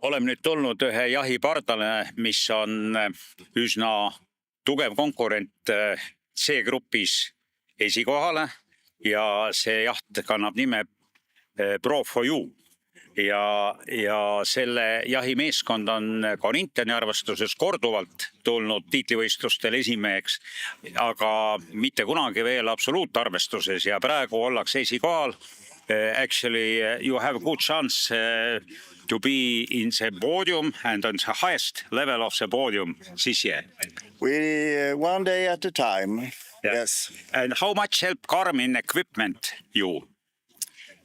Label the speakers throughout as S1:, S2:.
S1: oleme nüüd tulnud ühe jahipardale, mis on üsna tugev konkurent C-grupis esikohale ja see jaht kannab nime Pro4U. Ja selle jahimeeskond on Garmin arvestuses korduvalt tulnud tiitlivõistlustel esimeheks, aga mitte kunagi veel absoluutarvestuses ja praegu ollakse esikohal. Actually, you have a good chance to be in the podium and on the highest level of the podium this year.
S2: We one day at a time. Yeah. Yes.
S1: And how much help Garmin equipment you?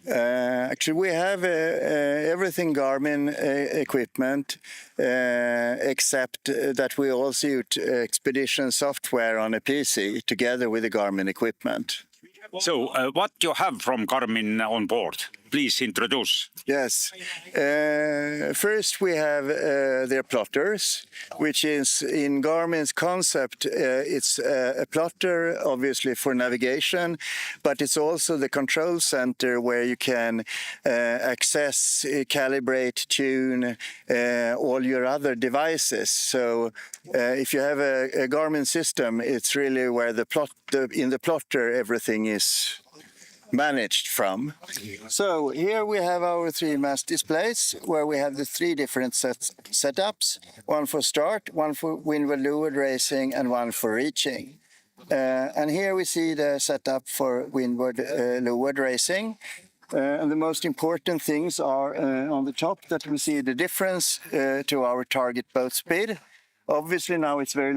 S2: Actually, we have everything Garmin equipment, except that we also use expedition software on a PC together with the Garmin equipment.
S1: So, what you have from Garmin on board? Please introduce.
S2: Yes. First, we have their plotters, which is in Garmin's concept. It's a plotter, obviously, for navigation, but it's also the control center where you can access, calibrate, tune all your other devices. So, if you have a Garmin system, it's really where in the plotter everything is managed from. So here we have our 3 mast displays where we have the 3 different setups, one for start, one for windward leeward racing and one for reaching. And here we see the setup for windward leeward racing. And the most important things are on the top that we see the difference to our target boat speed. Obviously now it's very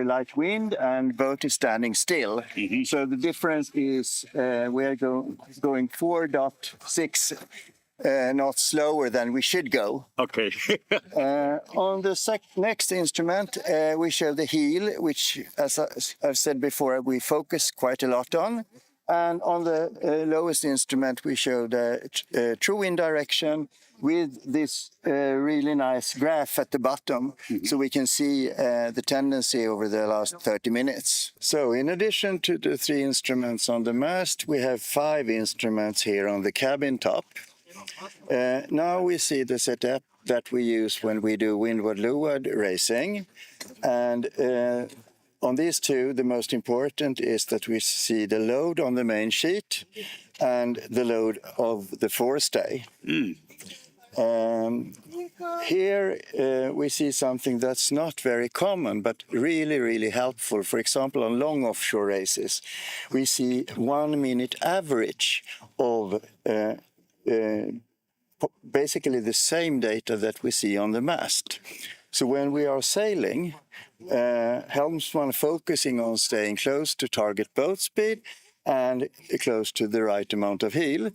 S2: light wind and boat is standing still. Mm-hmm. So the difference is we are going 4.6 knots slower than we should go.
S1: Okay.
S2: On the next instrument, we show the heel, which, as I've said before, we focus quite a lot on. And on the lowest instrument, we show the true wind direction with this really nice graph at the bottom, mm-hmm. So we can see the tendency over the last 30 minutes. So in addition to the 3 instruments on the mast, we have 5 instruments here on the cabin top. Now we see the setup that we use when we do windward-leeward racing. And on these 2, the most important is that we see the load on the main sheet and the load of the forestay. Mm. Here we see something that's not very common, but really, really helpful. For example, on long offshore races, we see 1 minute average of basically the same data that we see on the mast. So when we are sailing, helmsman focusing on staying close to target boat speed and close to the right amount of heel.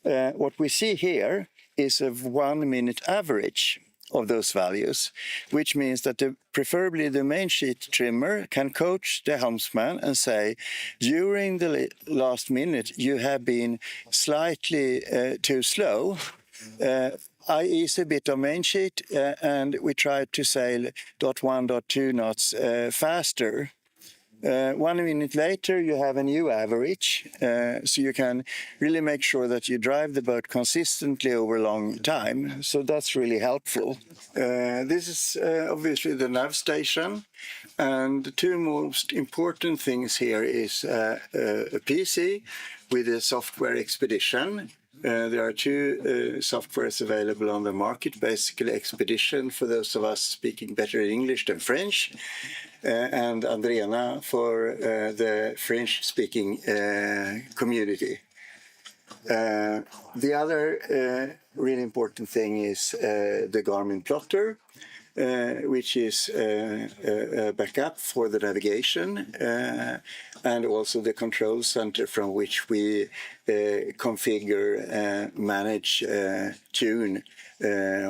S2: What we see here is a 1 minute average of those values, which means that preferably the main sheet trimmer can coach the helmsman and say, during the last minute you have been slightly too slow. I ease a bit on main sheet and we try to sail 0.1, 0.2 knots faster. 1 minute later, you have a new average, so you can really make sure that you drive the boat consistently over a long time. So that's really helpful. This is obviously the nav station, and the 2 most important things here is a PC with a software expedition. There are 2 softwares available on the market, basically Expedition for those of us speaking better English than French, and Andrena for the French-speaking community. The other really important thing is the Garmin plotter, which is a backup for the navigation, and also the control center from which we configure, manage, tune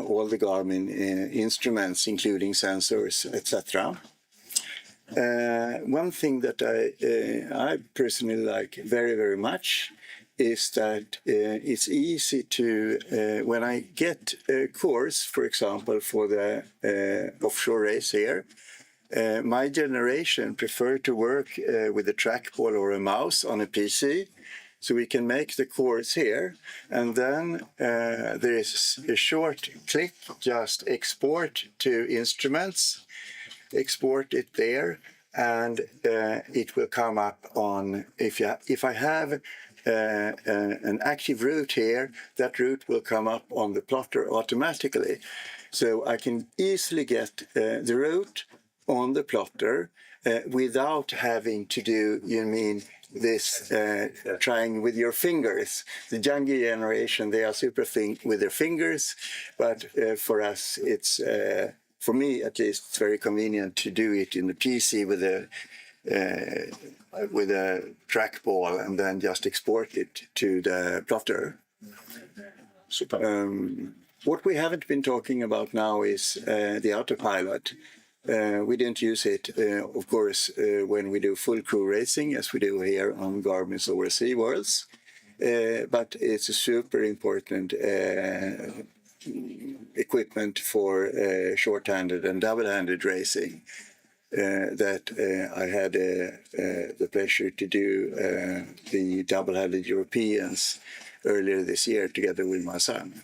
S2: all the Garmin instruments, including sensors, etc. One thing that I personally like very, very much is that it's easy to, when I get a course, for example, for the offshore race here, my generation prefer to work with a trackball or a mouse on a PC. So we can make the course here, and then there is a short click, just export to instruments, export it there, and it will come up on, if I have an active route here, that route will come up on the plotter automatically. So I can easily get the route on the plotter without having to do, this trying with your fingers. The younger generation, they are super with their fingers, but for us, it's, for me at least, it's very convenient to do it in the PC with a trackball and then just export it to the plotter.
S1: Super.
S2: What we haven't been talking about now is the autopilot. We didn't use it, of course, when we do full crew racing, as we do here on Garmin's Overseas Worlds. But it's a super important equipment for short-handed and double-handed racing that I had the pleasure to do the double-handed Europeans earlier this year together with my son.